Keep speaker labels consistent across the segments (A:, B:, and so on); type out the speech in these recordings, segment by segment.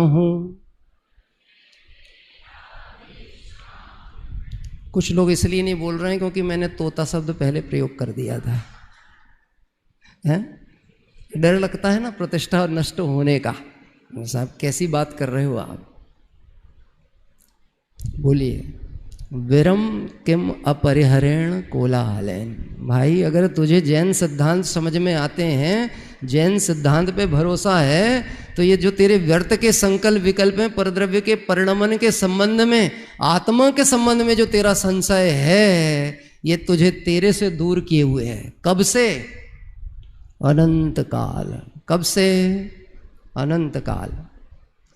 A: हूं। कुछ लोग इसलिए नहीं बोल रहे हैं क्योंकि मैंने तोता शब्द पहले प्रयोग कर दिया था, है? डर लगता है ना प्रतिष्ठा और नष्ट होने का। साहब कैसी बात कर रहे हो आप? बोलिए, विरम किम अपरिहरेण कोलाहलेन। भाई अगर तुझे जैन सिद्धांत समझ में आते हैं, जैन सिद्धांत पे भरोसा है, तो ये जो तेरे व्यर्थ के संकल्प विकल्प हैं, परद्रव्य के परिणमन के संबंध में, आत्मा के संबंध में जो तेरा संशय है, ये तुझे तेरे से दूर किए हुए है। कब से? अनंत काल। कब से? अनंत काल।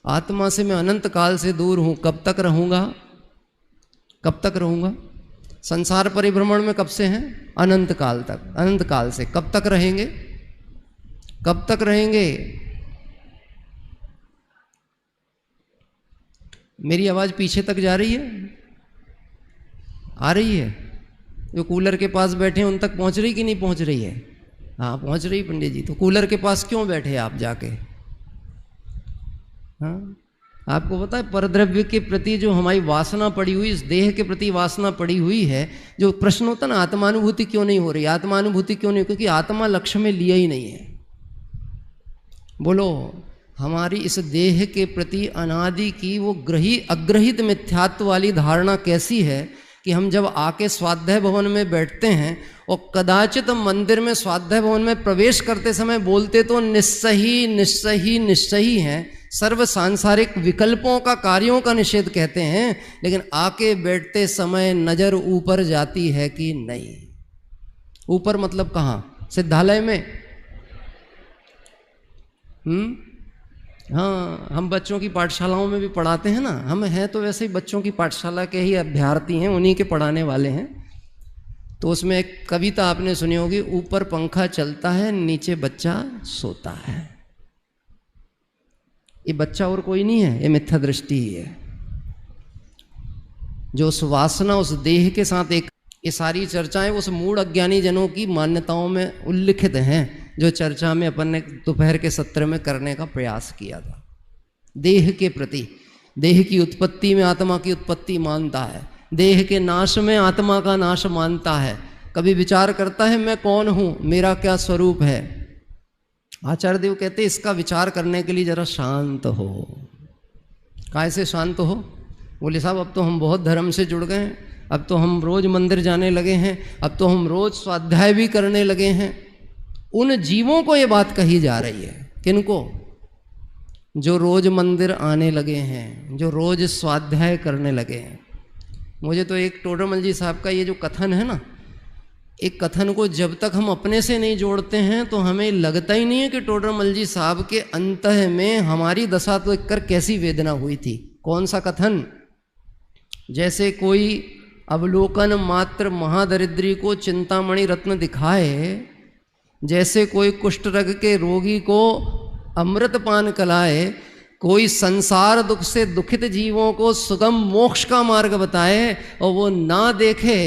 A: आत्मा से मैं अनंत काल से दूर हूं। कब तक रहूंगा? कब तक रहूंगा? संसार परिभ्रमण में कब से हैं? अनंत काल तक। अनंत काल से कब तक रहेंगे? कब तक रहेंगे? मेरी आवाज पीछे तक जा रही है? आ रही है? जो कूलर के पास बैठे हैं उन तक पहुंच रही कि नहीं पहुंच रही है? हाँ पहुंच रही पंडित जी। तो कूलर के पास क्यों बैठे आप जाके? हाँ, आपको पता है परद्रव्य के प्रति जो हमारी वासना पड़ी हुई, इस देह के प्रति वासना पड़ी हुई है, जो प्रश्न होता ना आत्मानुभूति क्यों नहीं हो रही, आत्मानुभूति क्यों नहीं? क्योंकि आत्मा लक्ष्य में लिया ही नहीं है। बोलो, हमारी इस देह के प्रति अनादि की वो अग्रहित मिथ्यात्व वाली धारणा कैसी है कि हम जब आके स्वाध्याय भवन में बैठते हैं और कदाचित मंदिर में स्वाध्याय भवन में प्रवेश करते समय बोलते तो निस्सही निस्सही निस्सही हैं, सर्व सांसारिक विकल्पों का, कार्यों का निषेध कहते हैं, लेकिन आके बैठते समय नजर ऊपर जाती है कि नहीं? ऊपर मतलब कहाँ? सिद्धालय में? हाँ, हम बच्चों की पाठशालाओं में भी पढ़ाते हैं ना। हम हैं तो वैसे ही बच्चों की पाठशाला के ही अभ्यर्थी हैं, उन्हीं के पढ़ाने वाले हैं। तो उसमें एक कविता आपने सुनी होगी, ऊपर पंखा चलता है नीचे बच्चा सोता है। ये बच्चा और कोई नहीं है, ये मिथ्या दृष्टि ही है। जो उस वासना, उस देह के साथ एक, ये सारी चर्चाएं उस मूढ़ अज्ञानी जनों की मान्यताओं में उल्लिखित हैं, जो चर्चा में अपन ने दोपहर के सत्र में करने का प्रयास किया था। देह के प्रति, देह की उत्पत्ति में आत्मा की उत्पत्ति मानता है, देह के नाश में आत्मा का नाश मानता है। कभी विचार करता है मैं कौन हूं, मेरा क्या स्वरूप है? आचार्य देव कहते इसका विचार करने के लिए जरा शांत हो। कैसे शांत हो? बोले साहब अब तो हम बहुत धर्म से जुड़ गए हैं, अब तो हम रोज मंदिर जाने लगे हैं, अब तो हम रोज स्वाध्याय भी करने लगे हैं। उन जीवों को ये बात कही जा रही है। किनको? जो रोज मंदिर आने लगे हैं, जो रोज स्वाध्याय करने लगे हैं। मुझे तो एक टोडरमल जी साहब का ये जो कथन है ना, एक कथन को जब तक हम अपने से नहीं जोड़ते हैं तो हमें लगता ही नहीं है कि टोडरमल जी साहब के अंतः में हमारी दशा तो देखकर कैसी वेदना हुई थी। कौन सा कथन? जैसे कोई अवलोकन मात्र महादरिद्री को चिंतामणि रत्न दिखाए, जैसे कोई कुष्ठ रोग के रोगी को अमृत पान कराए, कोई संसार दुख से दुखित जीवों को सुगम मोक्ष का मार्ग बताए और वो ना देखे,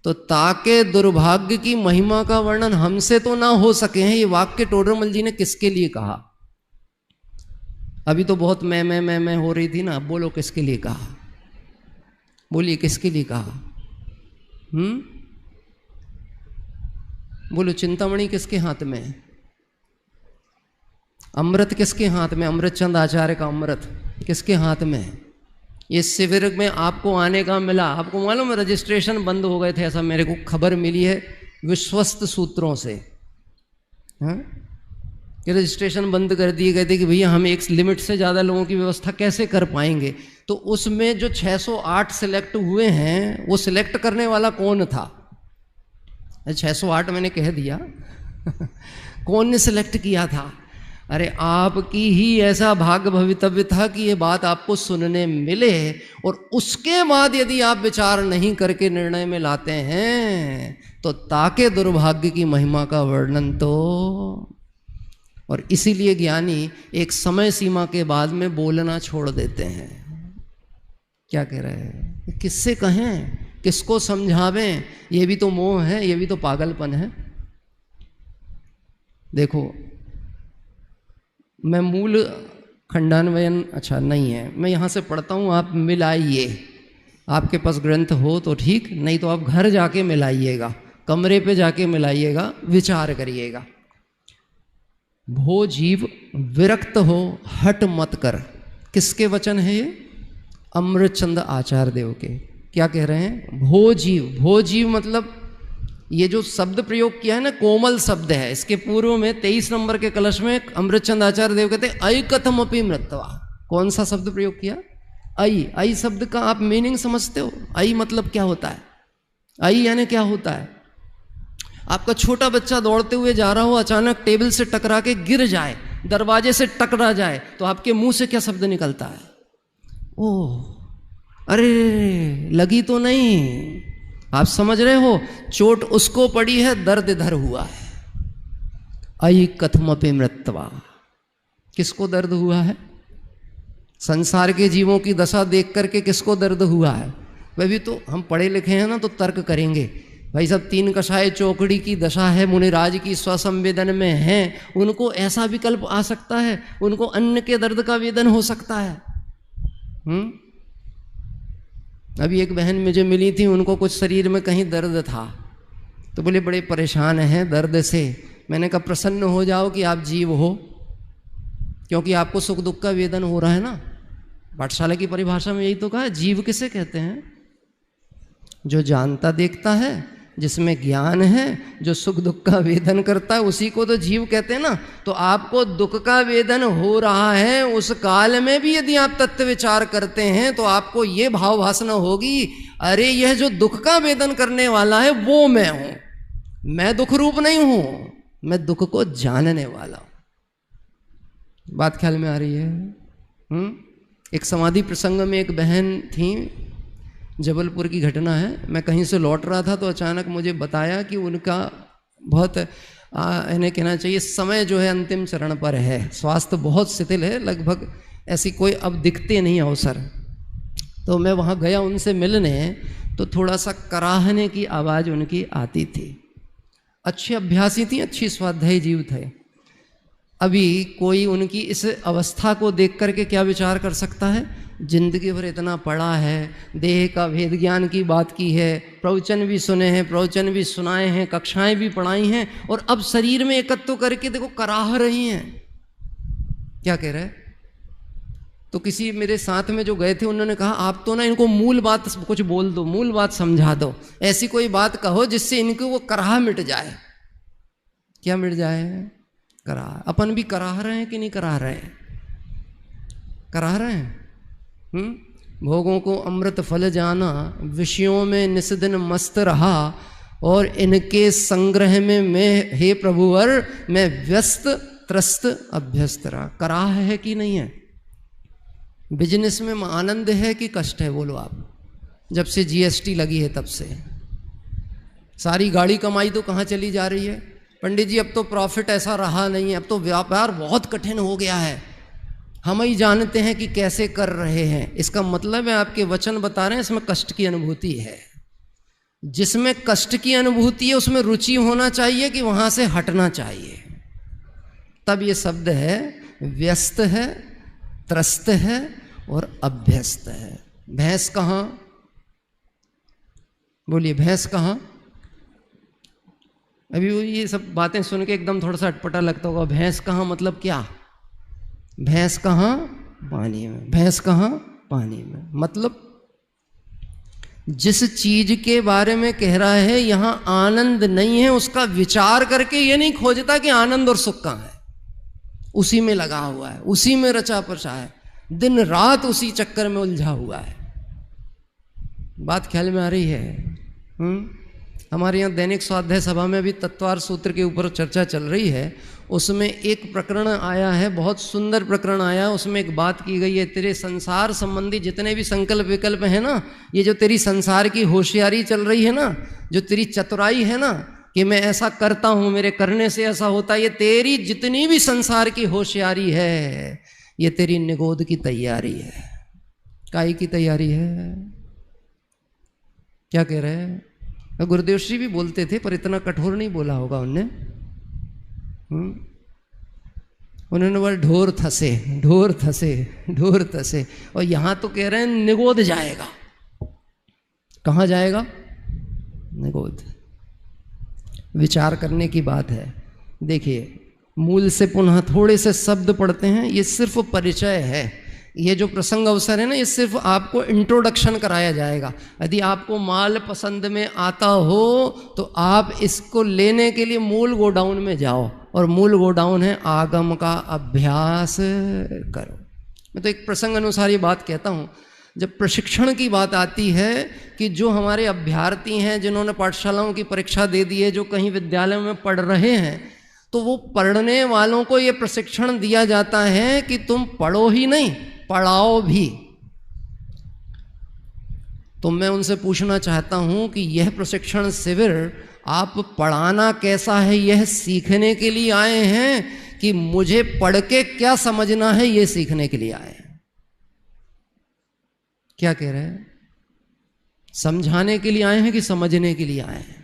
A: तो ताके दुर्भाग्य की महिमा का वर्णन हमसे तो ना हो सके हैं। ये वाक्य टोडरमल जी ने किसके लिए कहा? अभी तो बहुत मैं हो रही थी ना, अब बोलो किसके लिए कहा? बोलिए किसके लिए कहा? बोलो, चिंतामणि किसके हाथ में है? अमृत किसके हाथ में? अमृत चंद आचार्य का अमृत किसके हाथ में है? ये शिविर में आपको आने का मिला, आपको मालूम है रजिस्ट्रेशन बंद हो गए थे, ऐसा मेरे को खबर मिली है विश्वस्त सूत्रों से। हाँ, कि रजिस्ट्रेशन बंद कर दिए गए थे कि भैया हम एक लिमिट से ज़्यादा लोगों की व्यवस्था कैसे कर पाएंगे। तो उसमें जो 608 सिलेक्ट हुए हैं, वो सिलेक्ट करने वाला कौन था? 608 मैंने कह दिया कौन ने सिलेक्ट किया था? अरे आपकी ही ऐसा भाग्य भवितव्य था कि ये बात आपको सुनने मिले, और उसके बाद यदि आप विचार नहीं करके निर्णय में लाते हैं तो ताके दुर्भाग्य की महिमा का वर्णन तो। और इसीलिए ज्ञानी एक समय सीमा के बाद में बोलना छोड़ देते हैं। क्या कह रहे हैं? किससे कहें, किसको समझावें? ये भी तो मोह है, ये भी तो पागलपन है। देखो, मैं मूल खंडान्वयन अच्छा नहीं है, मैं यहाँ से पढ़ता हूँ, आप मिलाइए। आपके पास ग्रंथ हो तो ठीक, नहीं तो आप घर जाके मिलाइएगा, कमरे पे जाके मिलाइएगा, विचार करिएगा। भो जीव विरक्त हो हट मत कर, किसके वचन है ये? अमृतचंद आचार्य देव के। क्या कह रहे हैं? भो जीव। भो जीव मतलब ये जो शब्द प्रयोग किया है ना, कोमल शब्द है। इसके पूर्व में 23 नंबर के कलश में अमृतचंद आचार्य देव कहते हैं अय कथम अपि मृत्वा। कौन सा शब्द प्रयोग किया? अय। अय शब्द का आप मीनिंग समझते हो? अय मतलब क्या होता है? अय यानी क्या होता है? आपका छोटा बच्चा दौड़ते हुए जा रहा हो, अचानक टेबल से टकरा के गिर जाए, दरवाजे से टकरा जाए, तो आपके मुंह से क्या शब्द निकलता है? ओह, अरे लगी तो नहीं। आप समझ रहे हो, चोट उसको पड़ी है, दर्द इधर हुआ है। अय कथमपि मृत्वा, किसको दर्द हुआ है? संसार के जीवों की दशा देख करके किसको दर्द हुआ है? वह भी तो हम पढ़े लिखे हैं ना, तो तर्क करेंगे भाई साहब, तीन कषाय चौकड़ी की दशा है, मुनिराज की स्वसंवेदन में है, उनको ऐसा विकल्प आ सकता है, उनको अन्न के दर्द का वेदन हो सकता है। अभी एक बहन मुझे मिली थी, उनको कुछ शरीर में कहीं दर्द था, तो बोले बड़े परेशान हैं दर्द से। मैंने कहा प्रसन्न हो जाओ कि आप जीव हो, क्योंकि आपको सुख दुख का वेदन हो रहा है ना। पाठशाला की परिभाषा में यही तो कहा है। जीव किसे कहते हैं? जो जानता देखता है, जिसमें ज्ञान है, जो सुख दुख का वेदन करता है, उसी को तो जीव कहते हैं ना। तो आपको दुख का वेदन हो रहा है, उस काल में भी यदि आप तत्व विचार करते हैं तो आपको ये भाव भासना होगी, अरे यह जो दुख का वेदन करने वाला है वो मैं हूं, मैं दुख रूप नहीं हूं, मैं दुख को जानने वाला हूं। बात ख्याल में आ रही है? एक समाधि प्रसंग में एक बहन थी, जबलपुर की घटना है। मैं कहीं से लौट रहा था तो अचानक मुझे बताया कि उनका बहुत इन्हें कहना चाहिए समय जो है अंतिम चरण पर है, स्वास्थ्य बहुत शिथिल है, लगभग ऐसी कोई अब दिखते नहीं अवसर। तो मैं वहाँ गया उनसे मिलने, तो थोड़ा सा कराहने की आवाज़ उनकी आती थी। अच्छी अभ्यासी थी, अच्छी स्वाध्यायी जीव थे। अभी कोई उनकी इस अवस्था को देख करके क्या विचार कर सकता है? जिंदगी भर इतना पढ़ा है, देह का भेद ज्ञान की बात की है, प्रवचन भी सुने हैं, प्रवचन भी सुनाए हैं, कक्षाएं भी पढ़ाई हैं, और अब शरीर में एकत्व करके देखो कराह रही हैं। क्या कह रहे? तो किसी मेरे साथ में जो गए थे उन्होंने कहा आप तो ना इनको मूल बात कुछ बोल दो, मूल बात समझा दो, ऐसी कोई बात कहो जिससे इनको वो कराह मिट जाए। क्या मिट जाए? कराह। अपन भी कराह रहे हैं कि नहीं कराह रहे हैं? कराह रहे हैं। भोगों को अमृत फल जाना, विषयों में निस्दिन मस्त रहा, और इनके संग्रह में मैं हे प्रभुवर मैं व्यस्त त्रस्त अभ्यस्त रहा। कराह है कि नहीं है? बिजनेस में आनंद है कि कष्ट है? बोलो आप। जब से जीएसटी लगी है तब से सारी गाड़ी कमाई तो कहाँ चली जा रही है? पंडित जी अब तो प्रॉफिट ऐसा रहा नहीं है, अब तो व्यापार बहुत कठिन हो गया है, हम ही जानते हैं कि कैसे कर रहे हैं। इसका मतलब है आपके वचन बता रहे हैं इसमें कष्ट की अनुभूति है। जिसमें कष्ट की अनुभूति है उसमें रुचि होना चाहिए कि वहां से हटना चाहिए। तब ये शब्द है व्यस्त है, त्रस्त है और अभ्यस्त है। भैंस कहाँ? बोलिए भैंस कहाँ? अभी ये सब बातें सुन के एकदम थोड़ा सा अटपटा लगता होगा। भैंस कहाँ मतलब क्या? भैंस कहाँ? पानी में। भैंस कहाँ? पानी में। मतलब जिस चीज के बारे में कह रहा है यहां आनंद नहीं है, उसका विचार करके ये नहीं खोजता कि आनंद और सुख कहाँ है, उसी में लगा हुआ है, उसी में रचा पचा है, दिन रात उसी चक्कर में उलझा हुआ है। बात ख्याल में आ रही है? हमारे यहाँ दैनिक स्वाध्याय सभा में भी तत्वार सूत्र के ऊपर चर्चा चल रही है। उसमें एक प्रकरण आया है, बहुत सुंदर प्रकरण आया है। उसमें एक बात की गई है, तेरे संसार संबंधी जितने भी संकल्प विकल्प हैं ना, ये जो तेरी संसार की होशियारी चल रही है ना, जो तेरी चतुराई है ना कि मैं ऐसा करता हूँ, मेरे करने से ऐसा होता है, ये तेरी जितनी भी संसार की होशियारी है, ये तेरी निगोद की तैयारी है। काई की तैयारी है? क्या कह रहे हैं? गुरुदेव श्री भी बोलते थे पर इतना कठोर नहीं बोला होगा उनने। उन्होंने बोला ढोर थसे, ढोर थसे, ढोर थसे। और यहाँ तो कह रहे हैं निगोद जाएगा। कहाँ जाएगा? निगोद। विचार करने की बात है। देखिए, मूल से पुनः थोड़े से शब्द पढ़ते हैं। ये सिर्फ परिचय है। ये जो प्रसंग अवसर है ना, ये सिर्फ आपको इंट्रोडक्शन कराया जाएगा। यदि आपको माल पसंद में आता हो तो आप इसको लेने के लिए मूल गोडाउन में जाओ, और मूल गोडाउन है आगम का अभ्यास करो। मैं तो एक प्रसंग अनुसार ये बात कहता हूँ। जब प्रशिक्षण की बात आती है कि जो हमारे अभ्यर्थी हैं, जिन्होंने पाठशालाओं की परीक्षा दे दी है, जो कहीं विद्यालय में पढ़ रहे हैं, तो वो पढ़ने वालों को ये प्रशिक्षण दिया जाता है कि तुम पढ़ो ही नहीं, पढ़ाओ भी। तो मैं उनसे पूछना चाहता हूं कि यह प्रशिक्षण शिविर आप पढ़ाना कैसा है यह सीखने के लिए आए हैं, कि मुझे पढ़ के क्या समझना है ये सीखने के लिए आए हैं? क्या कह रहे हैं? समझाने के लिए आए हैं कि समझने के लिए आए हैं?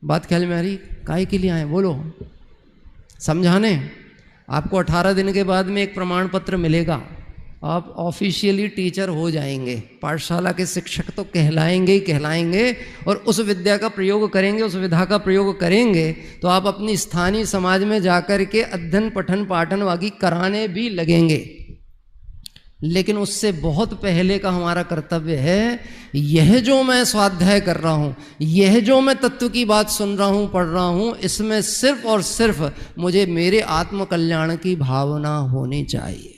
A: बात ख्याल में आ रही? काहे के लिए आए? बोलो। समझाने। आपको 18 दिन के बाद में एक प्रमाण पत्र मिलेगा, आप ऑफिशियली टीचर हो जाएंगे। पाठशाला के शिक्षक तो कहलाएंगे ही कहलाएंगे, और उस विद्या का प्रयोग करेंगे, उस विधा का प्रयोग करेंगे, तो आप अपनी स्थानीय समाज में जाकर के अध्ययन पठन पाठन वागी कराने भी लगेंगे। लेकिन उससे बहुत पहले का हमारा कर्तव्य है, यह जो मैं स्वाध्याय कर रहा हूँ, यह जो मैं तत्व की बात सुन रहा हूँ, पढ़ रहा हूँ, इसमें सिर्फ और सिर्फ मुझे मेरे आत्म कल्याण की भावना होनी चाहिए।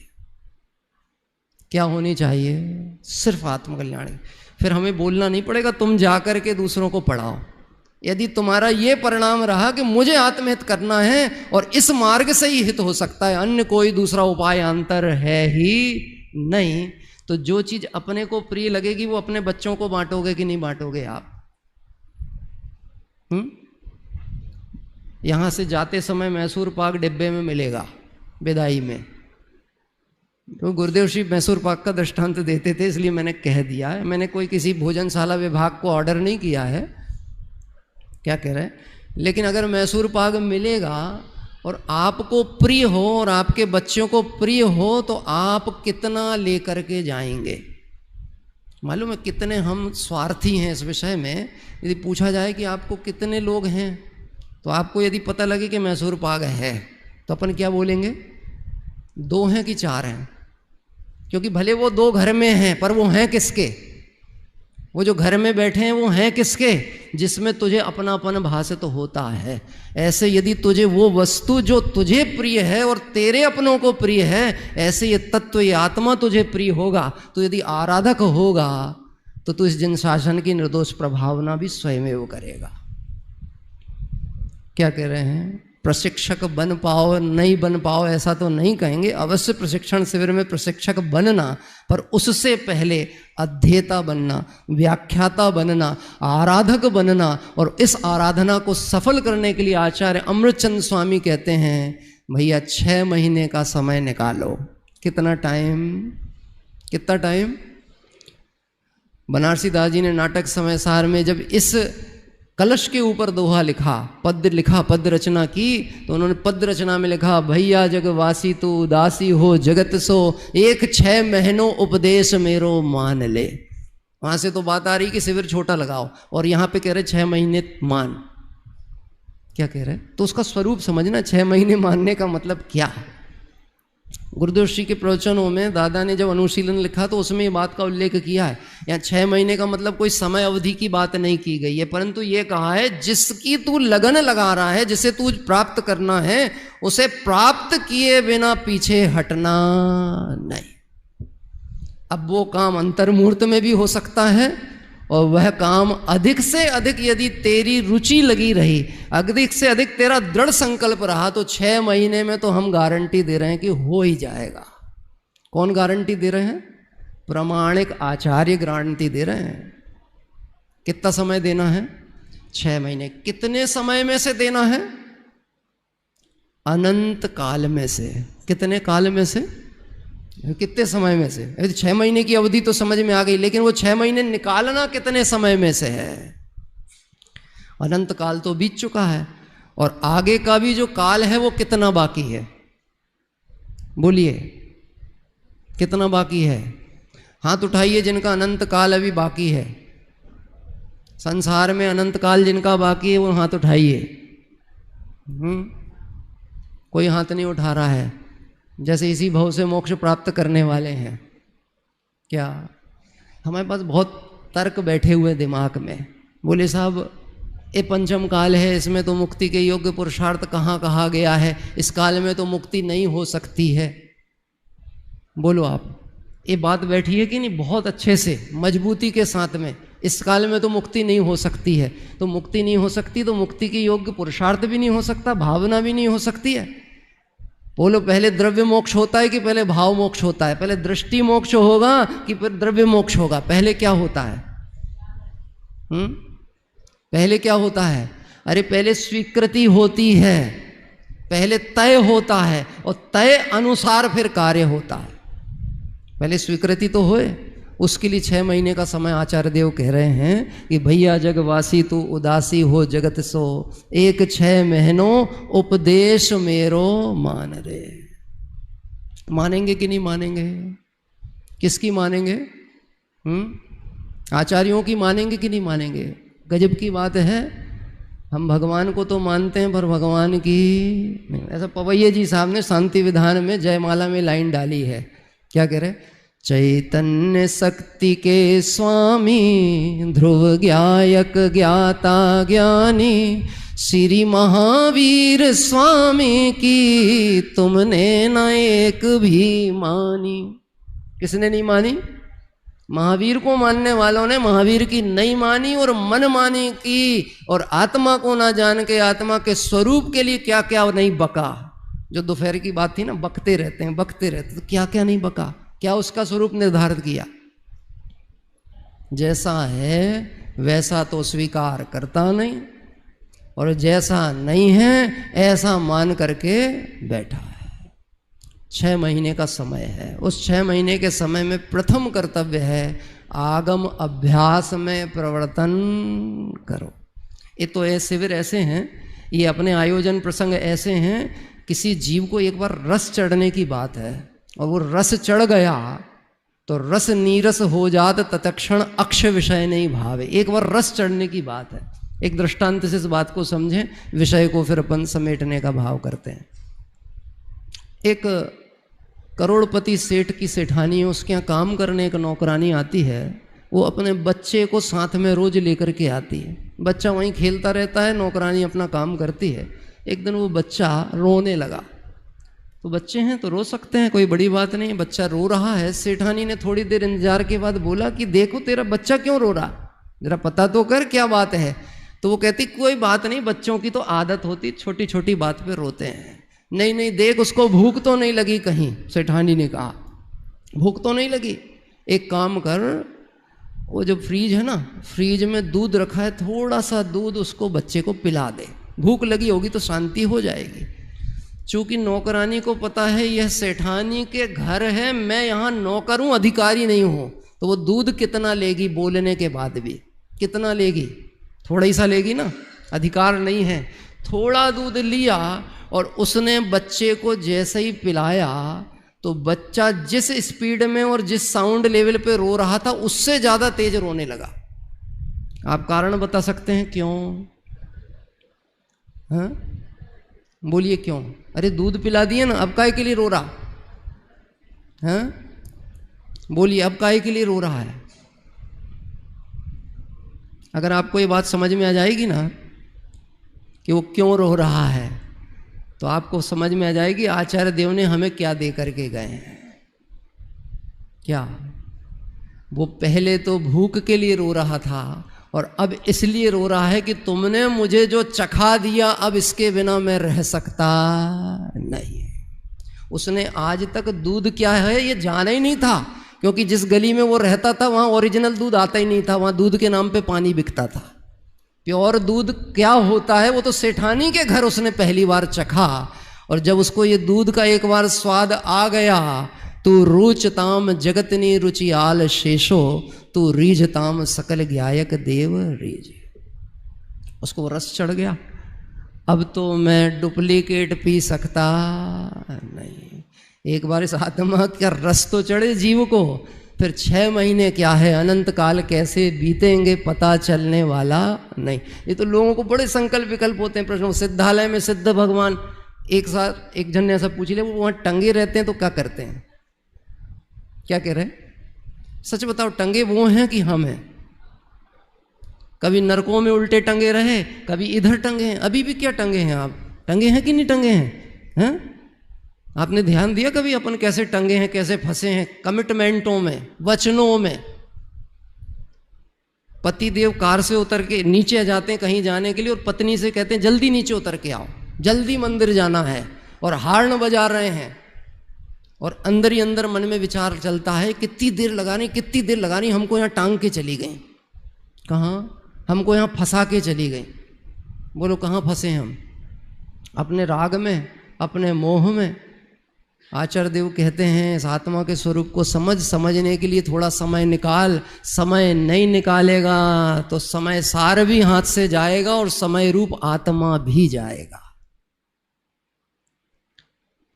A: क्या होनी चाहिए? सिर्फ आत्म कल्याण। फिर हमें बोलना नहीं पड़ेगा तुम जाकर के दूसरों को पढ़ाओ। यदि तुम्हारा ये परिणाम रहा कि मुझे आत्महित करना है और इस मार्ग से ही हित हो सकता है, अन्य कोई दूसरा उपाय अंतर है ही नहीं, तो जो चीज अपने को प्रिय लगेगी वो अपने बच्चों को बांटोगे कि नहीं बांटोगे आप? यहां से जाते समय मैसूर पाक डिब्बे में मिलेगा विदाई में। तो गुरुदेव श्री मैसूर पाक का दृष्टांत देते थे, इसलिए मैंने कह दिया है। मैंने कोई किसी भोजनशाला विभाग को ऑर्डर नहीं किया है, क्या कह रहे हैं, लेकिन अगर मैसूर पाक मिलेगा और आपको प्रिय हो और आपके बच्चों को प्रिय हो, तो आप कितना लेकर के जाएंगे? मालूम है कितने हम स्वार्थी हैं इस विषय में। यदि पूछा जाए कि आपको कितने लोग हैं, तो आपको यदि पता लगे कि मैसूर पाक है, तो अपन क्या बोलेंगे? 2 हैं कि 4 हैं? क्योंकि भले वो 2 घर में हैं, पर वो हैं किसके? वो जो घर में बैठे हैं वो हैं किसके? जिसमें तुझे अपनापन भासित होता है। ऐसे यदि तुझे वो वस्तु जो तुझे प्रिय है और तेरे अपनों को प्रिय है, ऐसे ये तत्व, ये आत्मा तुझे प्रिय होगा, तो यदि आराधक होगा तो तू इस जन शासन की निर्दोष प्रभावना भी स्वयं करेगा। क्या कह रहे हैं? प्रशिक्षक बन पाओ नहीं बन पाओ ऐसा तो नहीं कहेंगे, अवश्य प्रशिक्षण शिविर में प्रशिक्षक बनना, पर उससे पहले अध्येता बनना, व्याख्याता बनना, आराधक बनना। और इस आराधना को सफल करने के लिए आचार्य अमृतचंद स्वामी कहते हैं, भैया 6 महीने का समय निकालो। कितना टाइम? कितना टाइम? बनारसी दास जी ने नाटक समय सार में जब इस कलश के ऊपर दोहा लिखा, पद रचना की, तो उन्होंने पद रचना में लिखा, भैया जगवासी तू उदासी हो जगत सो, 6 महीनों उपदेश मेरो मान ले। वहां से तो बात आ रही कि शिविर छोटा लगाओ, और यहां पे कह रहे 6 महीने मान। क्या कह रहे? तो उसका स्वरूप समझना, 6 महीने मानने का मतलब क्या है। गुरुदेव श्री के प्रवचनों में दादा ने जब अनुशीलन लिखा तो उसमें ये बात का उल्लेख किया है। यहाँ 6 महीने का मतलब कोई समय अवधि की बात नहीं की गई है, परंतु ये कहा है जिसकी तू लगन लगा रहा है, जिसे तू प्राप्त करना है, उसे प्राप्त किए बिना पीछे हटना नहीं। अब वो काम अंतर्मुहूर्त में भी हो सकता है, और वह काम अधिक से अधिक यदि तेरी रुचि लगी रही, अधिक से अधिक तेरा दृढ़ संकल्प रहा, तो 6 महीने में तो हम गारंटी दे रहे हैं कि हो ही जाएगा। कौन गारंटी दे रहे हैं? प्रामाणिक आचार्य गारंटी दे रहे हैं। कितना समय देना है? 6 महीने। कितने समय में से देना है? अनंत काल में से। कितने काल में से? कितने समय में से? 6 महीने की अवधि तो समझ में आ गई, लेकिन वो 6 महीने निकालना कितने समय में से है? अनंत काल तो बीत चुका है। और आगे का भी जो काल है वो कितना बाकी है, बोलिए कितना बाकी है? हाथ उठाइए जिनका अनंत काल अभी बाकी है, संसार में अनंत काल जिनका बाकी है वो हाथ उठाइए। कोई हाथ नहीं उठा रहा है, जैसे इसी भव से मोक्ष प्राप्त करने वाले हैं। क्या हमारे पास बहुत तर्क बैठे हुए दिमाग में, बोले साहब ये पंचम काल है, इसमें तो मुक्ति के योग्य पुरुषार्थ कहाँ कहा गया है, इस काल में तो मुक्ति नहीं हो सकती है। बोलो आप, ये बात बैठी है कि नहीं बहुत अच्छे से मजबूती के साथ में, इस काल में तो मुक्ति नहीं हो सकती है। तो मुक्ति नहीं हो सकती तो मुक्ति के योग्य पुरुषार्थ भी नहीं हो सकता, भावना भी नहीं हो सकती है। बोलो पहले द्रव्य मोक्ष होता है कि पहले भाव मोक्ष होता है? पहले दृष्टि मोक्ष होगा कि फिर द्रव्य मोक्ष होगा? पहले क्या होता है? पहले क्या होता है? अरे पहले स्वीकृति होती है, पहले तय होता है और तय अनुसार फिर कार्य होता है। पहले स्वीकृति तो होए, उसके लिए 6 महीने का समय आचार्य देव कह रहे हैं कि भैया जगवासी तू उदासी हो जगत सो, 1-6 महीनों उपदेश मेरो मान रे। मानेंगे कि नहीं मानेंगे? किसकी मानेंगे? आचार्यों की मानेंगे कि नहीं मानेंगे? गजब की बात है, हम भगवान को तो मानते हैं पर भगवान की नहीं। ऐसा पवैया जी साहब ने शांति विधान में जयमाला में लाइन डाली है, क्या कह रहे? चैतन्य शक्ति के स्वामी ध्रुव ज्ञायक ज्ञाता ज्ञानी श्री महावीर स्वामी की तुमने न एक भी मानी। किसने नहीं मानी? महावीर को मानने वालों ने महावीर की नहीं मानी और मन मानी की, और आत्मा को ना जान के आत्मा के स्वरूप के लिए क्या क्या नहीं बका। जो दोपहर की बात थी ना, बकते रहते हैं बकते रहते, तो क्या क्या नहीं बका, क्या उसका स्वरूप निर्धारित किया? जैसा है वैसा तो स्वीकार करता नहीं, और जैसा नहीं है ऐसा मान करके बैठा है। 6 महीने का समय है, उस 6 महीने के समय में प्रथम कर्तव्य है आगम अभ्यास में प्रवर्तन करो। ये तो ये शिविर ऐसे हैं, ये अपने आयोजन प्रसंग ऐसे हैं, किसी जीव को एक बार रस चढ़ने की बात है और वो रस चढ़ गया तो रस नीरस हो जात तत्क्षण अक्ष विषय नहीं भावे। एक बार रस चढ़ने की बात है। एक दृष्टांत से इस बात को समझें, विषय को फिर अपन समेटने का भाव करते हैं। एक करोड़पति सेठ की सेठानी है, उसके यहाँ काम करने एक नौकरानी आती है। वो अपने बच्चे को साथ में रोज लेकर के आती है। बच्चा वहीं खेलता रहता है, नौकरानी अपना काम करती है। एक दिन वो बच्चा रोने लगा। तो बच्चे हैं तो रो सकते हैं, कोई बड़ी बात नहीं। बच्चा रो रहा है, सेठानी ने थोड़ी देर इंतजार के बाद बोला कि देखो तेरा बच्चा क्यों रो रहा, जरा पता तो कर क्या बात है। तो वो कहती कोई बात नहीं, बच्चों की तो आदत होती, छोटी छोटी बात पे रोते हैं। नहीं नहीं देख उसको भूख तो नहीं लगी कहीं। सेठानी ने कहा भूख तो नहीं लगी, एक काम कर, वो जो फ्रीज है ना, फ्रीज में दूध रखा है, थोड़ा सा दूध उसको बच्चे को पिला दे, भूख लगी होगी तो शांति हो जाएगी। चूंकि नौकरानी को पता है यह सेठानी के घर है, मैं यहाँ नौकर हूँ, अधिकारी नहीं हूँ, तो वो दूध कितना लेगी बोलने के बाद भी? कितना लेगी? थोड़ा ही सा लेगी ना, अधिकार नहीं है। थोड़ा दूध लिया और उसने बच्चे को जैसे ही पिलाया तो बच्चा जिस स्पीड में और जिस साउंड लेवल पे रो रहा था उससे ज़्यादा तेज रोने लगा। आप कारण बता सकते हैं क्यों? हाँ बोलिए क्यों? अरे दूध पिला दिए ना, अब काहे के लिए रो रहा? हाँ बोलिए, अब काहे के लिए रो रहा है? अगर आपको ये बात समझ में आ जाएगी ना कि वो क्यों रो रहा है, तो आपको समझ में आ जाएगी आचार्य देव ने हमें क्या दे करके गए हैं। क्या वो पहले तो भूख के लिए रो रहा था और अब इसलिए रो रहा है कि तुमने मुझे जो चखा दिया अब इसके बिना मैं रह सकता नहीं। उसने आज तक दूध क्या है ये जाना ही नहीं था, क्योंकि जिस गली में वो रहता था वहाँ ओरिजिनल दूध आता ही नहीं था, वहाँ दूध के नाम पे पानी बिकता था। प्योर दूध क्या होता है वो तो सेठानी के घर उसने पहली बार चखा, और जब उसको ये दूध का एक बार स्वाद आ गया, तू रुचताम जगतनी रुचि आल शेषो, तू रीझताम सकल ज्ञायक देव रीझ, उसको रस चढ़ गया। अब तो मैं डुप्लीकेट पी सकता नहीं। एक बार इस आत्मा का रस तो चढ़े जीव को, फिर 6 महीने क्या है, अनंत काल कैसे बीतेंगे पता चलने वाला नहीं। ये तो लोगों को बड़े संकल्प विकल्प होते हैं प्रश्नों। सिद्धालय में सिद्ध भगवान, एक जन ने ऐसा पूछ लिया, वो वहाँ टंगे रहते हैं तो क्या करते हैं? क्या कह रहे हैं? सच बताओ, टंगे वो हैं कि हम हैं? कभी नरकों में उल्टे टंगे रहे, कभी इधर टंगे हैं। अभी भी क्या टंगे हैं आप? टंगे हैं कि नहीं टंगे हैं? आपने ध्यान दिया कभी अपन कैसे टंगे हैं, कैसे फंसे हैं? कमिटमेंटों में, वचनों में। पति देव कार से उतर के नीचे जाते हैं कहीं जाने के लिए, और पत्नी से कहते हैं जल्दी नीचे उतर के आओ, जल्दी मंदिर जाना है, और हार्न बजा रहे हैं, और अंदर ही अंदर मन में विचार चलता है कितनी देर लगानी, हमको यहाँ टांग के चली गई। कहाँ? हमको यहाँ फंसा के चली गई। बोलो कहाँ फंसे हम? अपने राग में, अपने मोह में। आचार्य देव कहते हैं इस आत्मा के स्वरूप को समझने के लिए थोड़ा समय निकाल। समय नहीं निकालेगा तो समय सार भी हाथ से जाएगा और समय रूप आत्मा भी जाएगा।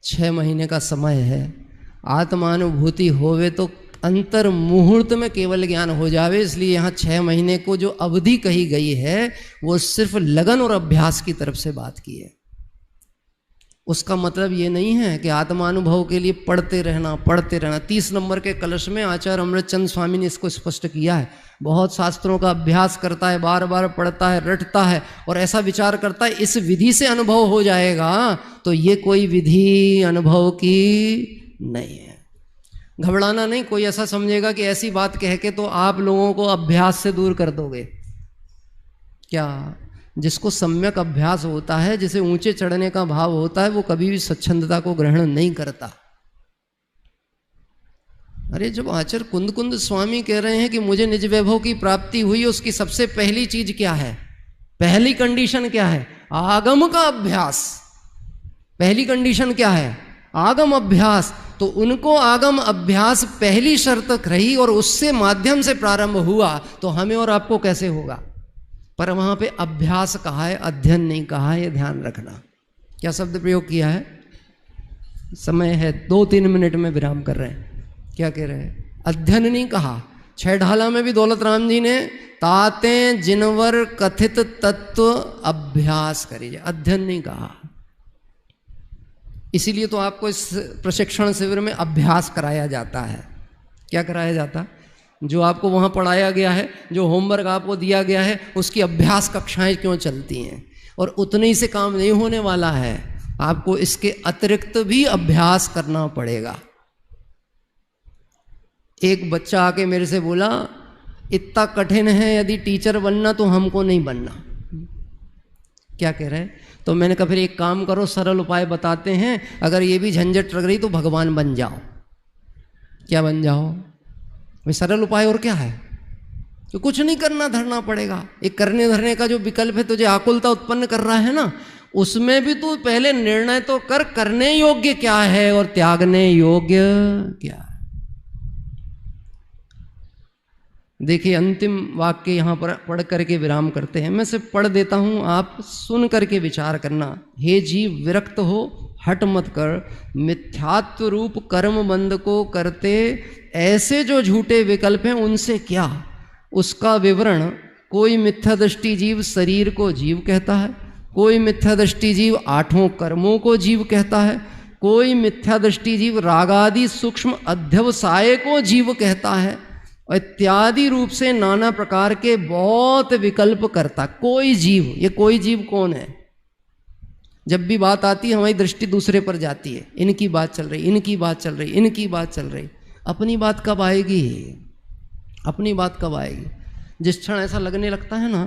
A: 6 महीने का समय है। आत्मानुभूति होवे तो अंतर मुहूर्त में केवल ज्ञान हो जावे। इसलिए यहाँ 6 महीने को जो अवधि कही गई है वो सिर्फ लगन और अभ्यास की तरफ से बात की है। उसका मतलब ये नहीं है कि आत्मानुभव के लिए पढ़ते रहना। 30 नंबर के कलश में आचार्य अमृतचंद स्वामी ने इसको स्पष्ट किया है। बहुत शास्त्रों का अभ्यास करता है, बार बार पढ़ता है, रटता है, और ऐसा विचार करता है इस विधि से अनुभव हो जाएगा। तो ये कोई विधि अनुभव की नहीं है। घबराना नहीं। कोई ऐसा समझेगा कि ऐसी बात कह के तो आप लोगों को अभ्यास से दूर कर दोगे क्या? जिसको सम्यक अभ्यास होता है, जिसे ऊंचे चढ़ने का भाव होता है, वो कभी भी स्वच्छंदता को ग्रहण नहीं करता। अरे जब आचार्य कुंद स्वामी कह रहे हैं कि मुझे निज वैभव की प्राप्ति हुई, उसकी सबसे पहली चीज क्या है? पहली कंडीशन क्या है? आगम का अभ्यास। पहली कंडीशन क्या है? आगम अभ्यास। तो उनको आगम अभ्यास पहली शर्त रही, और उससे माध्यम से प्रारंभ हुआ, तो हमें और आपको कैसे होगा? पर वहां पे अभ्यास कहा है, अध्ययन नहीं कहा है, ये ध्यान रखना। क्या शब्द प्रयोग किया है? समय है 2-3 मिनट में विराम कर रहे हैं। क्या कह रहे हैं? अध्ययन नहीं कहा। 6 ढाला में भी दौलत राम जी ने ताते जिनवर कथित तत्व अभ्यास करिए, अध्ययन नहीं कहा। इसीलिए तो आपको इस प्रशिक्षण शिविर में अभ्यास कराया जाता है। क्या कराया जाता? जो आपको वहाँ पढ़ाया गया है, जो होमवर्क आपको दिया गया है, उसकी अभ्यास कक्षाएं क्यों चलती हैं? और उतने ही से काम नहीं होने वाला है, आपको इसके अतिरिक्त भी अभ्यास करना पड़ेगा। एक बच्चा आके मेरे से बोला, इतना कठिन है यदि टीचर बनना तो हमको नहीं बनना। क्या कह रहे हैं? तो मैंने कहा फिर एक काम करो, सरल उपाय बताते हैं, अगर ये भी झंझट लग रही तो भगवान बन जाओ। क्या बन जाओ भाई? सरल उपाय और क्या है? तो कुछ नहीं करना धरना पड़ेगा। एक करने धरने का जो विकल्प है, तुझे आकुलता उत्पन्न कर रहा है ना, उसमें भी तू पहले निर्णय तो कर, करने योग्य क्या है और त्यागने योग्य क्या है। देखिए अंतिम वाक्य यहां पर पढ़ करके विराम करते हैं। मैं सिर्फ पढ़ देता हूं, आप सुन करके विचार करना। हे जीव, विरक्त हो, हट मत कर। मिथ्यात्व रूप कर्म बंध को करते ऐसे जो झूठे विकल्प हैं, उनसे क्या? उसका विवरण। कोई मिथ्या दृष्टि जीव शरीर को जीव कहता है, कोई मिथ्या दृष्टि जीव 8 कर्मों को जीव कहता है, कोई मिथ्या दृष्टि जीव रागादि सूक्ष्म अध्यवसाय को जीव कहता है, और इत्यादि रूप से नाना प्रकार के बहुत विकल्प करता कोई जीव। ये कोई जीव कौन है? जब भी बात आती है हमारी दृष्टि दूसरे पर जाती है। इनकी बात चल रही, इनकी बात चल रही, इनकी बात चल रही। अपनी बात कब आएगी? अपनी बात कब आएगी? जिस क्षण ऐसा लगने लगता है ना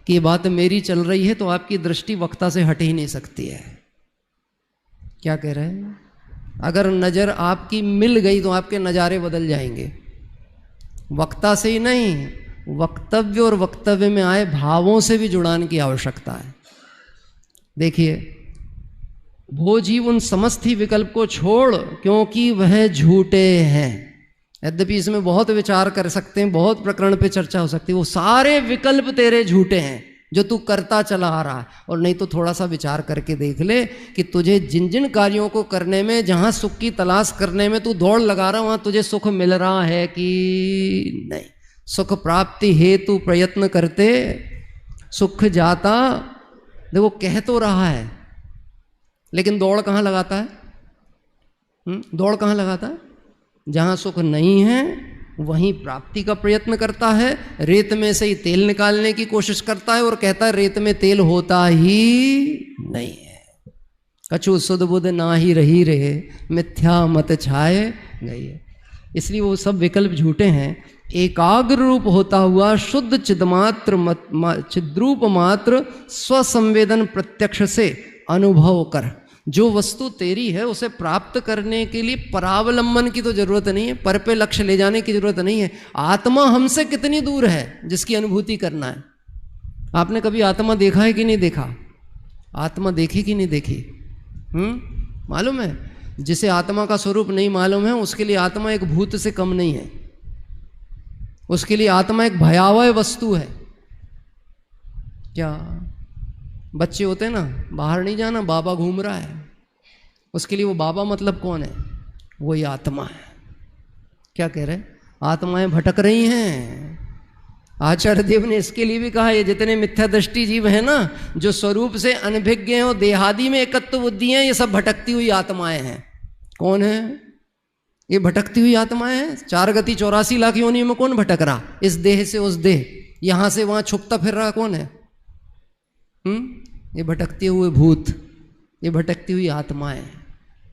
A: कि ये बात मेरी चल रही है, तो आपकी दृष्टि वक्ता से हट ही नहीं सकती है। क्या कह रहे हैं? अगर नज़र आपकी मिल गई तो आपके नज़ारे बदल जाएंगे। वक्ता से ही नहीं, वक्तव्य और वक्तव्य में आए भावों से भी जुड़ान की आवश्यकता है। देखिए, वो जीव उन समस्त ही विकल्प को छोड़, क्योंकि वह झूठे हैं। यद्यपि इसमें बहुत विचार कर सकते हैं, बहुत प्रकरण पे चर्चा हो सकती है। वो सारे विकल्प तेरे झूठे हैं, जो तू करता चला आ रहा है। और नहीं तो थोड़ा सा विचार करके देख ले कि तुझे जिन जिन कार्यों को करने में, जहाँ सुख की तलाश करने में तू दौड़ लगा रहा, वहाँ तुझे सुख मिल रहा है कि नहीं। सुख प्राप्ति हेतु प्रयत्न करते सुख जाता, देखो कह तो रहा है लेकिन दौड़ कहाँ लगाता है? दौड़ कहाँ लगाता है? जहाँ सुख नहीं है वहीं प्राप्ति का प्रयत्न करता है। रेत में से ही तेल निकालने की कोशिश करता है और कहता है रेत में तेल होता ही नहीं है। कछु सुध बुध ना ही रही रहे, मिथ्या मत छाए गई है। इसलिए वो सब विकल्प झूठे हैं। एकाग्र रूप होता हुआ शुद्ध चिदमात्र चिद्रूप मात्र स्वसंवेदन प्रत्यक्ष से अनुभव कर। जो वस्तु तेरी है उसे प्राप्त करने के लिए परावलंबन की तो जरूरत नहीं है, पर पे लक्ष्य ले जाने की जरूरत नहीं है। आत्मा हमसे कितनी दूर है जिसकी अनुभूति करना है। आपने कभी आत्मा देखा है कि नहीं देखा? आत्मा देखी कि नहीं देखी? मालूम है? जिसे आत्मा का स्वरूप नहीं मालूम है उसके लिए आत्मा एक भूत से कम नहीं है। उसके लिए आत्मा एक भयावह वस्तु है। क्या बच्चे होते हैं ना, बाहर नहीं जाना, बाबा घूम रहा है, उसके लिए वो बाबा मतलब कौन है? वही आत्मा है। क्या कह रहे? आत्माएं भटक रही हैं। आचार्य देव ने इसके लिए भी कहा, ये जितने मिथ्या दृष्टि जीव हैं ना, जो स्वरूप से अनभिज्ञ हैं और देहादि में एकत्व बुद्धि हैं, ये सब भटकती हुई आत्माएं हैं। कौन है ये भटकती हुई आत्माएं हैं? 4 गति 84 लाख योनियों में कौन भटक रहा? इस देह से उस देह, यहां से वहां छुपता फिर रहा कौन है? ये भटकते हुए भूत, ये भटकती हुई आत्माएं।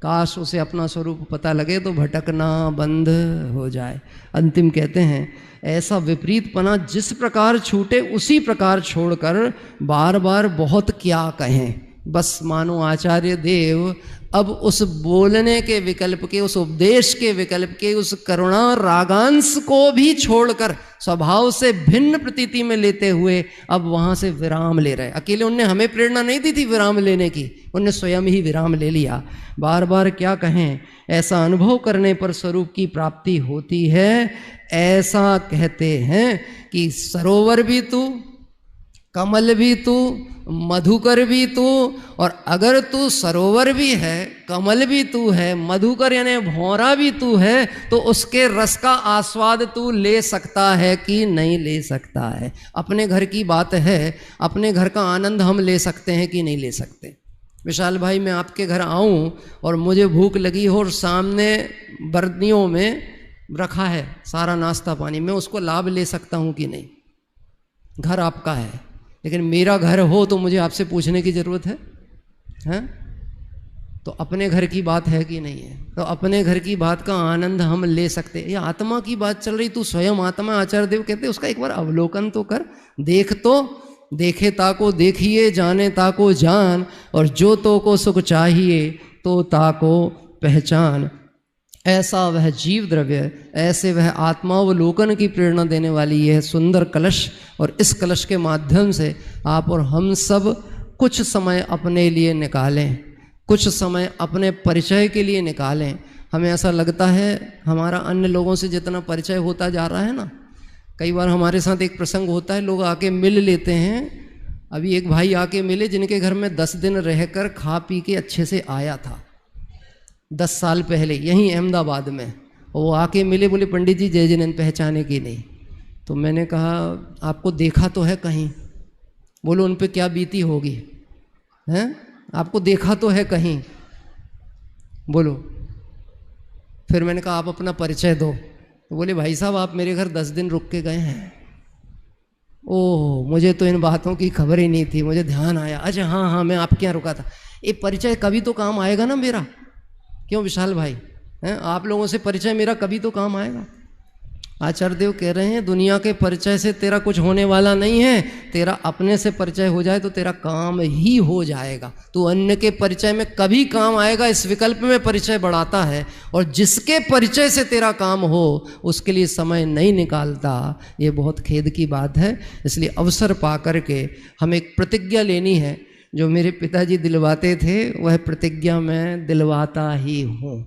A: काश उसे अपना स्वरूप पता लगे तो भटकना बंद हो जाए। अंतिम कहते हैं, ऐसा विपरीतपना जिस प्रकार छूटे उसी प्रकार छोड़कर बार बार बहुत क्या कहें। बस मानो आचार्य देव अब उस बोलने के विकल्प के, उस उपदेश के विकल्प के, उस करुणा रागांश को भी छोड़कर स्वभाव से भिन्न प्रतीति में लेते हुए अब वहां से विराम ले रहे। अकेले उनने हमें प्रेरणा नहीं दी थी विराम लेने की, उनने स्वयं ही विराम ले लिया। बार बार क्या कहें, ऐसा अनुभव करने पर स्वरूप की प्राप्ति होती है। ऐसा कहते हैं कि सरोवर भी तू, कमल भी तू, मधुकर भी तू, और अगर तू सरोवर भी है, कमल भी तू है, मधुकर यानी भौरा भी तू है, तो उसके रस का आस्वाद तू ले सकता है कि नहीं ले सकता है? अपने घर की बात है, अपने घर का आनंद हम ले सकते हैं कि नहीं ले सकते? विशाल भाई, मैं आपके घर आऊं और मुझे भूख लगी हो और सामने बर्तनियों में रखा है सारा नाश्ता पानी, मैं उसको लाभ ले सकता हूं कि नहीं? घर आपका है, लेकिन मेरा घर हो तो मुझे आपसे पूछने की जरूरत है? तो अपने घर की बात है कि नहीं है? तो अपने घर की बात का आनंद हम ले सकते हैं। ये आत्मा की बात चल रही, तू स्वयं आत्मा। आचार्य देव कहते उसका एक बार अवलोकन तो कर, देख तो, देखे ताको देखिए, जाने ताको जान, और जो तो को सुख चाहिए तो ताको पहचान। ऐसा वह जीव द्रव्य, ऐसे वह आत्मावलोकन की प्रेरणा देने वाली यह सुंदर कलश, और इस कलश के माध्यम से आप और हम सब कुछ समय अपने लिए निकालें, कुछ समय अपने परिचय के लिए निकालें। हमें ऐसा लगता है हमारा अन्य लोगों से जितना परिचय होता जा रहा है ना, कई बार हमारे साथ एक प्रसंग होता है, लोग आके मिल लेते हैं। अभी एक भाई आके मिले जिनके घर में 10 दिन रहकर खा पी के अच्छे से आया था 10 साल पहले, यहीं अहमदाबाद में। वो आके मिले, बोले पंडित जी जय जिनेंद्र, पहचाने की नहीं। तो मैंने कहा आपको देखा तो है कहीं? बोलो उन पे क्या बीती होगी, हैं? आपको देखा तो है कहीं? बोलो। फिर मैंने कहा आप अपना परिचय दो। तो बोले भाई साहब आप मेरे घर 10 दिन रुक के गए हैं। ओह, मुझे तो इन बातों की खबर ही नहीं थी, मुझे ध्यान आया, अच्छा हाँ हाँ मैं आपके यहाँ रुका था। ये परिचय कभी तो काम आएगा ना मेरा, क्यों विशाल भाई? हैं, आप लोगों से परिचय मेरा कभी तो काम आएगा। आचार्य देव कह रहे हैं दुनिया के परिचय से तेरा कुछ होने वाला नहीं है, तेरा अपने से परिचय हो जाए तो तेरा काम ही हो जाएगा। तू अन्य के परिचय में कभी काम आएगा, इस विकल्प में परिचय बढ़ाता है, और जिसके परिचय से तेरा काम हो उसके लिए समय नहीं निकालता, ये बहुत खेद की बात है। इसलिए अवसर पा करके हमें एक प्रतिज्ञा लेनी है, जो मेरे पिताजी दिलवाते थे वह प्रतिज्ञा मैं दिलवाता ही हूँ,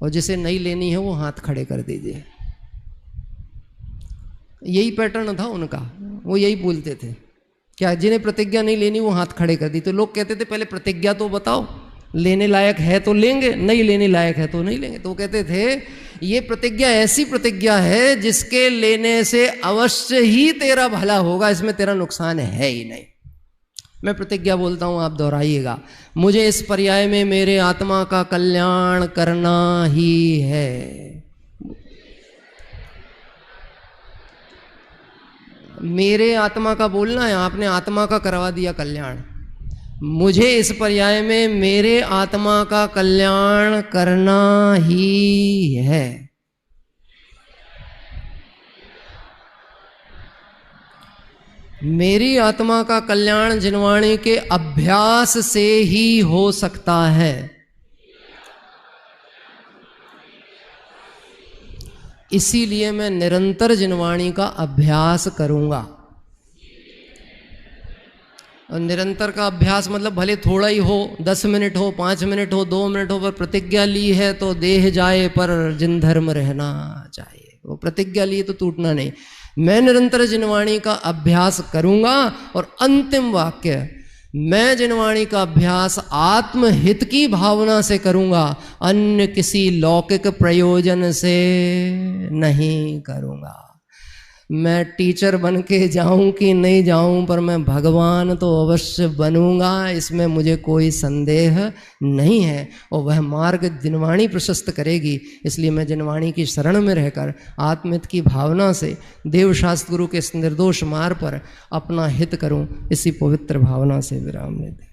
A: और जिसे नहीं लेनी है वो हाथ खड़े कर दीजिए। यही पैटर्न था उनका, वो यही बोलते थे क्या जिन्हें प्रतिज्ञा नहीं लेनी वो हाथ खड़े कर दी। तो लोग कहते थे पहले प्रतिज्ञा तो बताओ, लेने लायक है तो लेंगे, नहीं लेने लायक है तो नहीं लेंगे। तो वो कहते थे ये प्रतिज्ञा ऐसी प्रतिज्ञा है जिसके लेने से अवश्य ही तेरा भला होगा, इसमें तेरा नुकसान है ही नहीं। मैं प्रतिज्ञा बोलता हूं, आप दोहराइएगा। मुझे इस पर्याय में मेरे आत्मा का कल्याण करना ही है। मेरे आत्मा का बोलना है, आपने आत्मा का करवा दिया कल्याण। मुझे इस पर्याय में मेरे आत्मा का कल्याण करना ही है। मेरी आत्मा का कल्याण जिनवाणी के अभ्यास से ही हो सकता है। इसीलिए मैं निरंतर जिनवाणी का अभ्यास करूंगा। और निरंतर का अभ्यास मतलब भले थोड़ा ही हो, 10 मिनट हो, 5 मिनट हो, 2 मिनट हो, पर प्रतिज्ञा ली है तो देह जाए पर जिन धर्म रहना चाहिए। वो प्रतिज्ञा ली तो टूटना नहीं। मैं निरंतर जिनवाणी का अभ्यास करूंगा। और अंतिम वाक्य, मैं जिनवाणी का अभ्यास आत्महित की भावना से करूंगा, अन्य किसी लौकिक प्रयोजन से नहीं करूंगा। मैं टीचर बन के जाऊं कि नहीं जाऊं, पर मैं भगवान तो अवश्य बनूंगा, इसमें मुझे कोई संदेह नहीं है। और वह मार्ग जिनवाणी प्रशस्त करेगी। इसलिए मैं जिनवाणी की शरण में रहकर आत्महित की भावना से देवशास्त्र गुरु के इस निर्दोष मार्ग पर अपना हित करूं, इसी पवित्र भावना से विराम लेते।